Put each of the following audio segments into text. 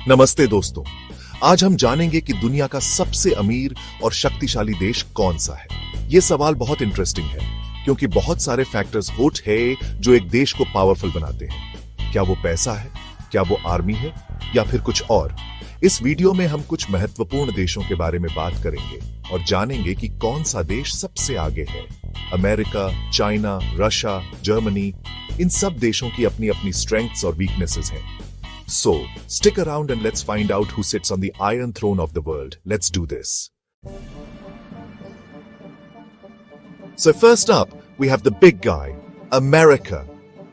नमस्ते दोस्तों, आज हम जानेंगे कि दुनिया का सबसे अमीर और शक्तिशाली देश कौन सा है। ये सवाल बहुत इंटरेस्टिंग है क्योंकि बहुत सारे फैक्टर्स होते हैं जो एक देश को पावरफुल बनाते हैं। क्या वो पैसा है, क्या वो आर्मी है, या फिर कुछ और? इस वीडियो में हम कुछ महत्वपूर्ण देशों के बारे में बात करेंगे और जानेंगे कि कौन सा देश सबसे आगे है। अमेरिका, चाइना, रशिया, जर्मनी, इन सब देशों की अपनी अपनी स्ट्रेंथ्स और वीकनेसेस हैं। So, stick around and let's find out who sits on the Iron Throne of the world. Let's do this. So first up, we have the big guy, America.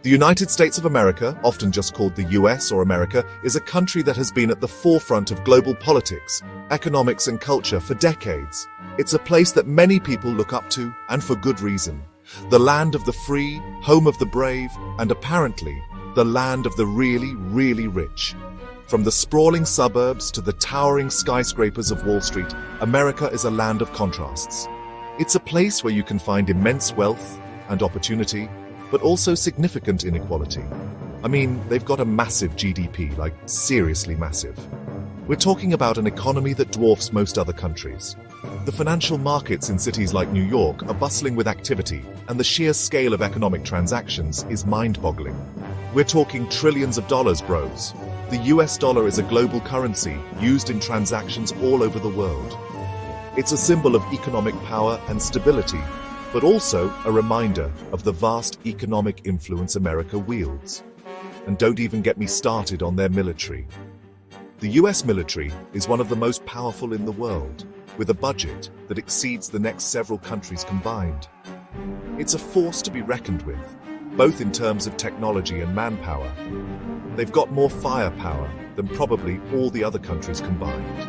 The United States of America, often just called the US or America, is a country that has been at the forefront of global politics, economics and culture for decades. It's a place that many people look up to, and for good reason. The land of the free, home of the brave, and apparently, the land of the really, really rich. From the sprawling suburbs to the towering skyscrapers of Wall Street, America is a land of contrasts. It's a place where you can find immense wealth and opportunity, but also significant inequality. I mean, they've got a massive GDP, like seriously massive. We're talking about an economy that dwarfs most other countries. The financial markets in cities like New York are bustling with activity, and the sheer scale of economic transactions is mind-boggling. We're talking trillions of dollars, bros. The US dollar is a global currency used in transactions all over the world. It's a symbol of economic power and stability, but also a reminder of the vast economic influence America wields. And don't even get me started on their military. The US military is one of the most powerful in the world, with a budget that exceeds the next several countries combined. It's a force to be reckoned with, both in terms of technology and manpower. They've got more firepower than probably all the other countries combined.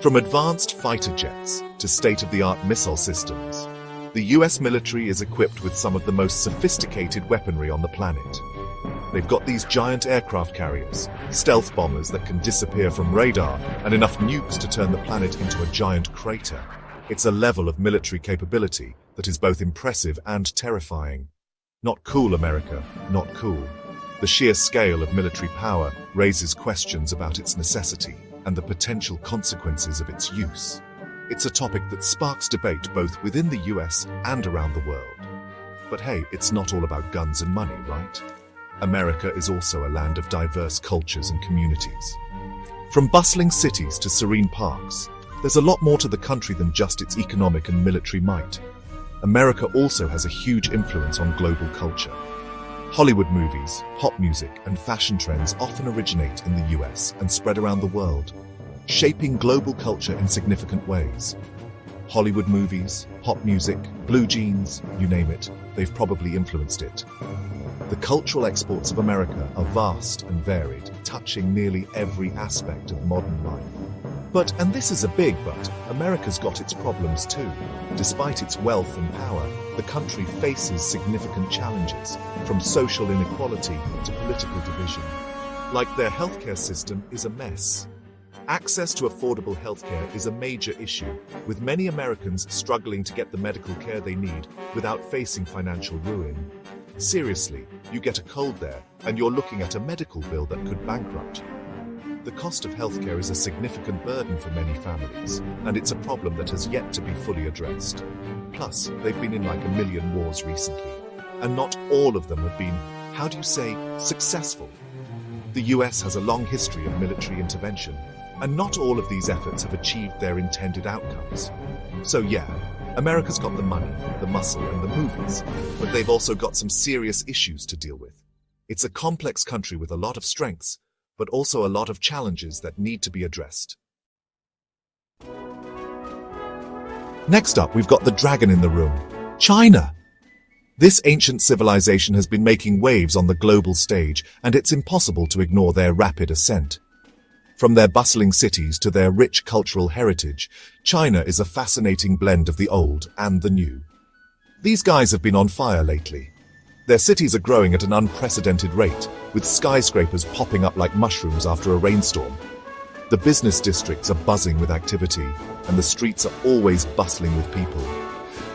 From advanced fighter jets to state-of-the-art missile systems, the US military is equipped with some of the most sophisticated weaponry on the planet. They've got these giant aircraft carriers, stealth bombers that can disappear from radar, and enough nukes to turn the planet into a giant crater. It's a level of military capability that is both impressive and terrifying. Not cool, America, not cool. The sheer scale of military power raises questions about its necessity and the potential consequences of its use. It's a topic that sparks debate both within the US and around the world. But hey, it's not all about guns and money, right? America is also a land of diverse cultures and communities. From bustling cities to serene parks, there's a lot more to the country than just its economic and military might. America also has a huge influence on global culture. Hollywood movies, pop music, and fashion trends often originate in the US and spread around the world, shaping global culture in significant ways. Hollywood movies, pop music, blue jeans, you name it, they've probably influenced it. The cultural exports of America are vast and varied, touching nearly every aspect of modern life. But, and this is a big but, America's got its problems too. Despite its wealth and power, the country faces significant challenges, from social inequality to political division. Like their healthcare system is a mess. Access to affordable healthcare is a major issue, with many Americans struggling to get the medical care they need without facing financial ruin. Seriously, you get a cold there, and you're looking at a medical bill that could bankrupt you. The cost of healthcare is a significant burden for many families, and it's a problem that has yet to be fully addressed. Plus, they've been in like a million wars recently, and not all of them have been, how do you say, successful. The US has a long history of military intervention, and not all of these efforts have achieved their intended outcomes. So yeah, America's got the money, the muscle, and the movies, but they've also got some serious issues to deal with. It's a complex country with a lot of strengths, but also a lot of challenges that need to be addressed. Next up, we've got the dragon in the room, China. This ancient civilization has been making waves on the global stage, and it's impossible to ignore their rapid ascent. From their bustling cities to their rich cultural heritage, China is a fascinating blend of the old and the new. These guys have been on fire lately. Their cities are growing at an unprecedented rate, with skyscrapers popping up like mushrooms after a rainstorm. The business districts are buzzing with activity, and the streets are always bustling with people.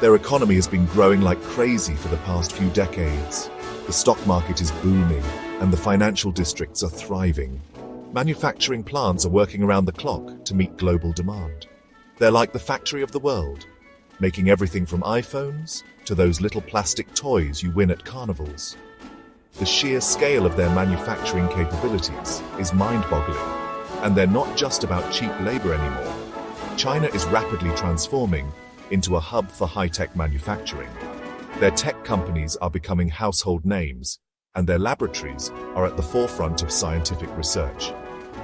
Their economy has been growing like crazy for the past few decades. The stock market is booming, and the financial districts are thriving. Manufacturing plants are working around the clock to meet global demand. They're like the factory of the world, making everything from iPhones to those little plastic toys you win at carnivals. The sheer scale of their manufacturing capabilities is mind-boggling, and they're not just about cheap labor anymore. China is rapidly transforming into a hub for high-tech manufacturing. Their tech companies are becoming household names, and their laboratories are at the forefront of scientific research.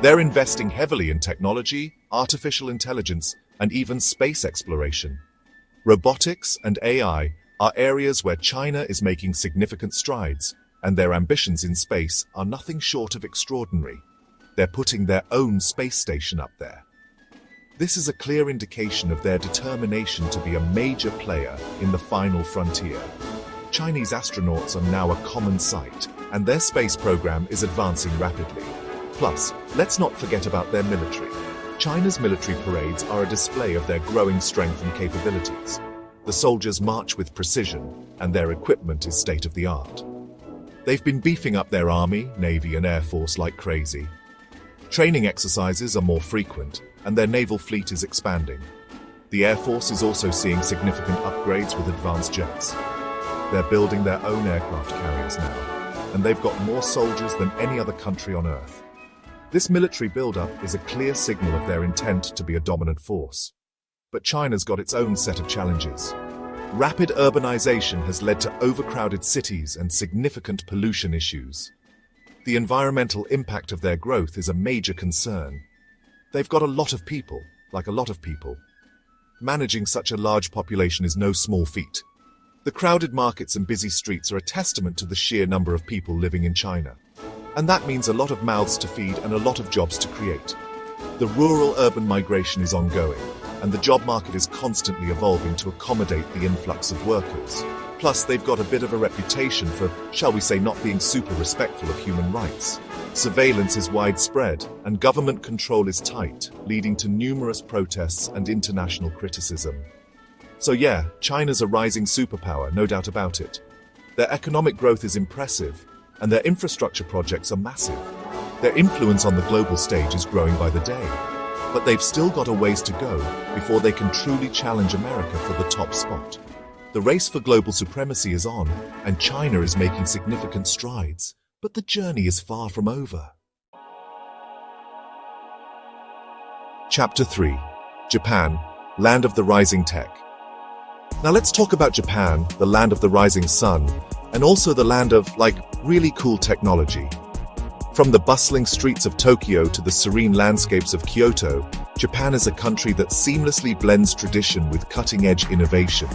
They're investing heavily in technology, artificial intelligence, and even space exploration. Robotics and AI are areas where China is making significant strides, and their ambitions in space are nothing short of extraordinary. They're putting their own space station up there. This is a clear indication of their determination to be a major player in the final frontier. Chinese astronauts are now a common sight, and their space program is advancing rapidly. Plus, let's not forget about their military. China's military parades are a display of their growing strength and capabilities. The soldiers march with precision, and their equipment is state-of-the-art. They've been beefing up their army, navy, and air force like crazy. Training exercises are more frequent, and their naval fleet is expanding. The Air Force is also seeing significant upgrades with advanced jets. They're building their own aircraft carriers now, and they've got more soldiers than any other country on Earth. This military buildup is a clear signal of their intent to be a dominant force. But China's got its own set of challenges. Rapid urbanization has led to overcrowded cities and significant pollution issues. The environmental impact of their growth is a major concern. They've got a lot of people, like a lot of people. Managing such a large population is no small feat. The crowded markets and busy streets are a testament to the sheer number of people living in China. And that means a lot of mouths to feed and a lot of jobs to create. The rural-urban migration is ongoing, and the job market is constantly evolving to accommodate the influx of workers. Plus, they've got a bit of a reputation for, shall we say, not being super respectful of human rights. Surveillance is widespread, and government control is tight, leading to numerous protests and international criticism. So yeah, China's a rising superpower, no doubt about it. Their economic growth is impressive, and their infrastructure projects are massive. Their influence on the global stage is growing by the day. But they've still got a ways to go before they can truly challenge America for the top spot. The race for global supremacy is on, and China is making significant strides, but the journey is far from over. Chapter 3. Japan, Land of the Rising Tech. Now let's talk about Japan, the land of the rising sun, and also the land of, really cool technology. From the bustling streets of Tokyo to the serene landscapes of Kyoto, Japan is a country that seamlessly blends tradition with cutting-edge innovation.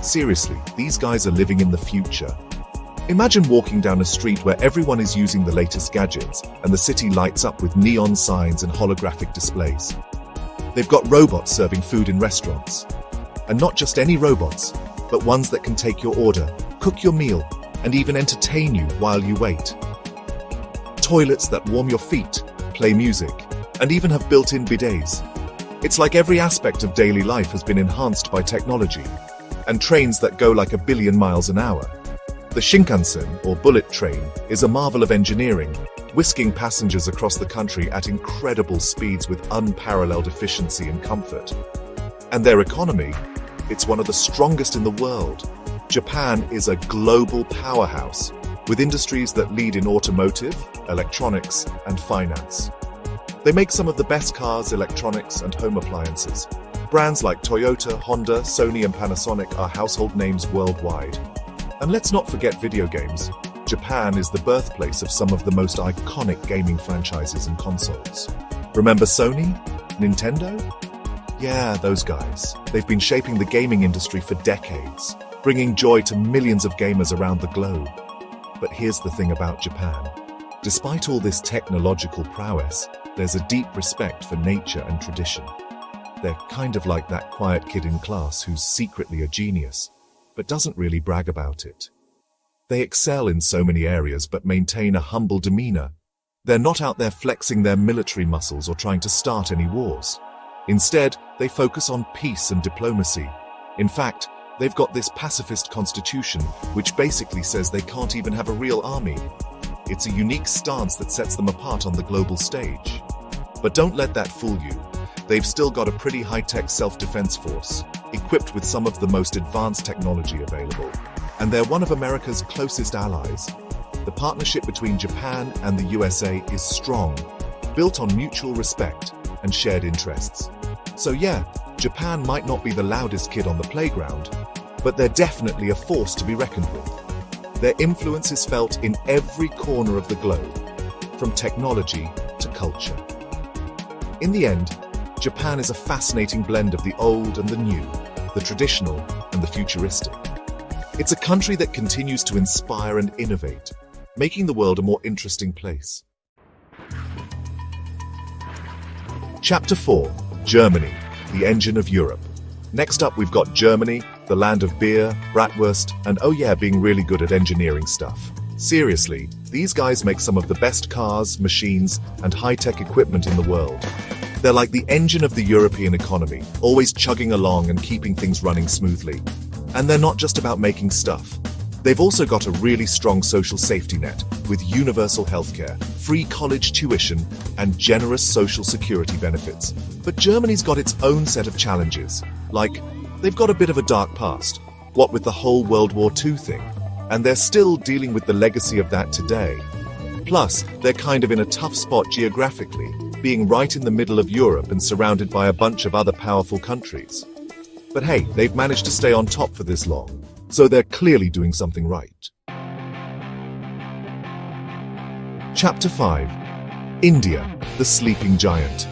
Seriously, these guys are living in the future. Imagine walking down a street where everyone is using the latest gadgets and the city lights up with neon signs and holographic displays. They've got robots serving food in restaurants. And not just any robots, but ones that can take your order, cook your meal, and even entertain you while you wait. Toilets that warm your feet, play music, and even have built-in bidets. It's like every aspect of daily life has been enhanced by technology. And trains that go like 1 billion miles an hour. The Shinkansen, or bullet train, is a marvel of engineering, whisking passengers across the country at incredible speeds with unparalleled efficiency and comfort. And their economy, it's one of the strongest in the world. Japan is a global powerhouse, with industries that lead in automotive, electronics, and finance. They make some of the best cars, electronics, and home appliances. Brands like Toyota, Honda, Sony, and Panasonic are household names worldwide. And let's not forget video games. Japan is the birthplace of some of the most iconic gaming franchises and consoles. Remember Sony? Nintendo? Yeah, those guys. They've been shaping the gaming industry for decades, bringing joy to millions of gamers around the globe. But here's the thing about Japan. Despite all this technological prowess, there's a deep respect for nature and tradition. They're kind of like that quiet kid in class who's secretly a genius, but doesn't really brag about it. They excel in so many areas but maintain a humble demeanor. They're not out there flexing their military muscles or trying to start any wars. Instead, they focus on peace and diplomacy. In fact, they've got this pacifist constitution, which basically says they can't even have a real army. It's a unique stance that sets them apart on the global stage. But don't let that fool you. They've still got a pretty high-tech self-defense force, equipped with some of the most advanced technology available. And they're one of America's closest allies. The partnership between Japan and the USA is strong, built on mutual respect and shared interests. So yeah, Japan might not be the loudest kid on the playground, but they're definitely a force to be reckoned with. Their influence is felt in every corner of the globe, from technology to culture. In the end, Japan is a fascinating blend of the old and the new, the traditional and the futuristic. It's a country that continues to inspire and innovate, making the world a more interesting place. Chapter 4. Germany, the engine of Europe. Next up, we've got Germany, the land of beer, bratwurst, and oh yeah, being really good at engineering stuff. Seriously, these guys make some of the best cars, machines, and high-tech equipment in the world. They're like the engine of the European economy, always chugging along and keeping things running smoothly. And they're not just about making stuff. They've also got a really strong social safety net, with universal healthcare, free college tuition, and generous social security benefits. But Germany's got its own set of challenges. Like, they've got a bit of a dark past, what with the whole World War II thing, and they're still dealing with the legacy of that today. Plus, they're kind of in a tough spot geographically, being right in the middle of Europe and surrounded by a bunch of other powerful countries. But hey, they've managed to stay on top for this long, so they're clearly doing something right. Chapter 5. India, the sleeping giant,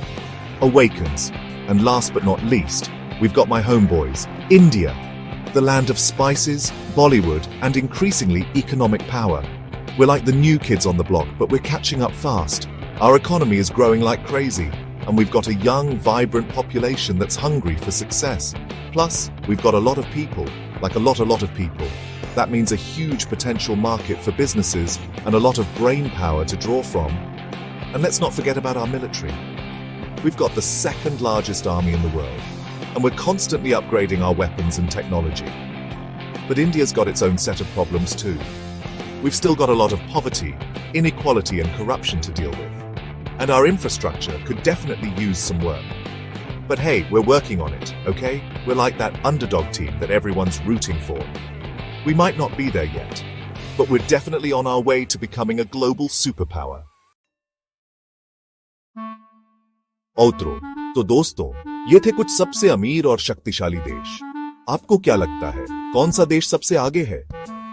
awakens. And last but not least, we've got my homeboys, India, the land of spices, Bollywood, and increasingly economic power. We're like the new kids on the block, but we're catching up fast. Our economy is growing like crazy, and we've got a young, vibrant population that's hungry for success. Plus, we've got a lot of people, like a lot of people. That means a huge potential market for businesses and a lot of brain power to draw from. And let's not forget about our military. We've got the second largest army in the world, and we're constantly upgrading our weapons and technology. But India's got its own set of problems too. We've still got a lot of poverty, inequality, and corruption to deal with. And our infrastructure could definitely use some work. But hey, we're working on it, okay? We're like that underdog team that everyone's rooting for. We might not be there yet, but we're definitely on our way to becoming a global superpower. Outro. तो दोस्तों, ये थे कुछ सबसे अमीर और शक्तिशाली देश। आपको क्या लगता है, कौन सा देश सबसे आगे है?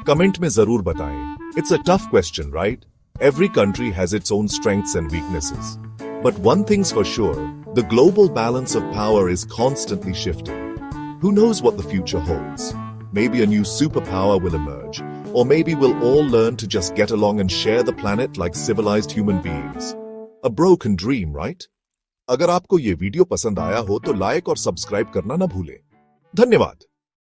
कमेंट में जरूर बताएं. It's a tough question, right? Every country has its own strengths and weaknesses. But one thing's for sure, the global balance of power is constantly shifting. Who knows what the future holds? Maybe a new superpower will emerge, or maybe we'll all learn to just get along and share the planet like civilized human beings. A broken dream, right? अगर आपको ये video पसंद आया हो तो like और subscribe करना ना भूलें। धन्यवाद।